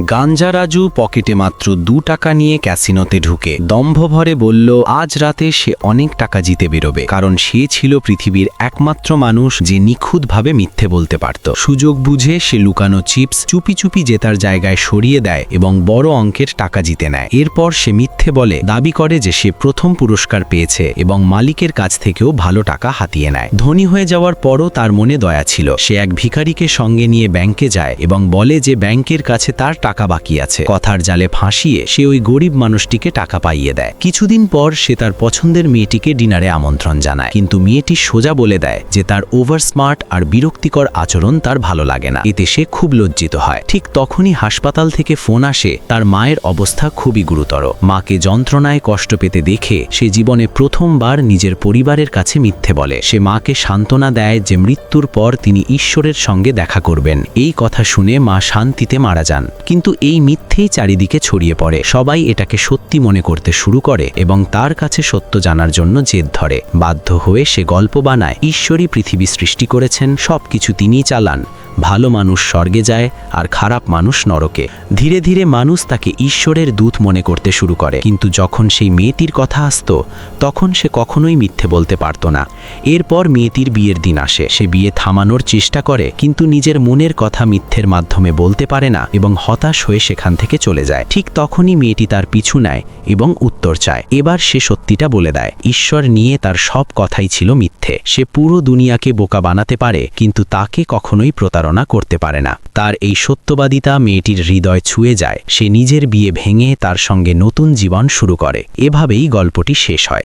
গাঞ্জা রাজু পকেটে মাত্র 2 টাকা নিয়ে ক্যাসিনোতে ঢুকে দম্ভ ভরে বলল আজ রাতে সে অনেক টাকা জিতে বেরোবে, কারণ সে ছিল পৃথিবীর একমাত্র মানুষ যে নিখুঁতভাবে মিথ্যে বলতে পারত। সুযোগ বুঝে সে লুকানো চিপস চুপি চুপি জেতার জায়গায় সরিয়ে দেয় এবং বড় অঙ্কের টাকা জিতে নেয়। এরপর সে মিথ্যে বলে দাবি করে যে সে প্রথম পুরস্কার পেয়েছে এবং মালিকের কাছ থেকেও ভালো টাকা হাতিয়ে নেয়। ধনী হয়ে যাওয়ার পরও তার মনে দয়া ছিল। সে এক ভিখারিকে সঙ্গে নিয়ে ব্যাংকে যায় এবং বলে যে ব্যাংকের কাছে তার টাকা বাকি আছে। কথার জালে ফাঁসিয়ে সে ওই গরিব মানুষটিকে টাকা পাইয়ে দেয়। কিছুদিন পর সে তার পছন্দের মেয়েটিকে ডিনারে আমন্ত্রণ জানায়, কিন্তু মেয়েটি সোজা বলে দেয় যে তার ওভার স্মার্ট আর বিরক্তিকর আচরণ তার ভালো লাগে না। এতে সে খুব লজ্জিত হয়। ঠিক তখনই হাসপাতাল থেকে ফোন আসে তার মায়ের অবস্থা খুবই গুরুতর। মাকে যন্ত্রণায় কষ্ট পেতে দেখে সে জীবনে প্রথমবার নিজের পরিবারের কাছে মিথ্যে বলে। সে মাকে সান্ত্বনা দেয় যে মৃত্যুর পর তিনি ঈশ্বরের সঙ্গে দেখা করবেন। এই কথা শুনে মা শান্তিতে মারা যান। কিন্তু এই মিথ্যেই চারিদিকে ছড়িয়ে পড়ে। সবাই এটাকে সত্যি মনে করতে শুরু করে এবং তার কাছে সত্য জানার জন্য জেদ ধরে। বাধ্য হয়ে সে গল্প বানায় ঈশ্বরই পৃথিবী সৃষ্টি করেছেন, সবকিছু তিনিই চালান। ভালো মানুষ স্বর্গে যায় আর খারাপ মানুষ নরকে। ধীরে ধীরে মানুষ তাকে ঈশ্বরের দূত মনে করতে শুরু করে। কিন্তু যখন সেই মেয়েটির কথা আসত তখন সে কখনোই মিথ্যে বলতে পারত না। এরপর মেয়েটির বিয়ের দিন আসে। সে বিয়ে থামানোর চেষ্টা করে কিন্তু নিজের মনের কথা মিথ্যের মাধ্যমে বলতে পারে না এবং হতাশ হয়ে সেখান থেকে চলে যায়। ঠিক তখনই মেয়েটি তার পিছু নেয় এবং উত্তর চায়। এবার সে সত্যিটা বলে দেয়, ঈশ্বর নিয়ে তার সব কথাই ছিল মিথ্যে। সে পুরো দুনিয়াকে বোকা বানাতে পারে কিন্তু তাকে কখনোই প্রতারণা করতে পারে না। তার এই সত্যবাদিতা মেয়েটির হৃদয় ছুঁয়ে যায়। সে নিজের বিয়ে ভেঙে তার সঙ্গে নতুন জীবন শুরু করে। এভাবেই গল্পটি শেষ হয়।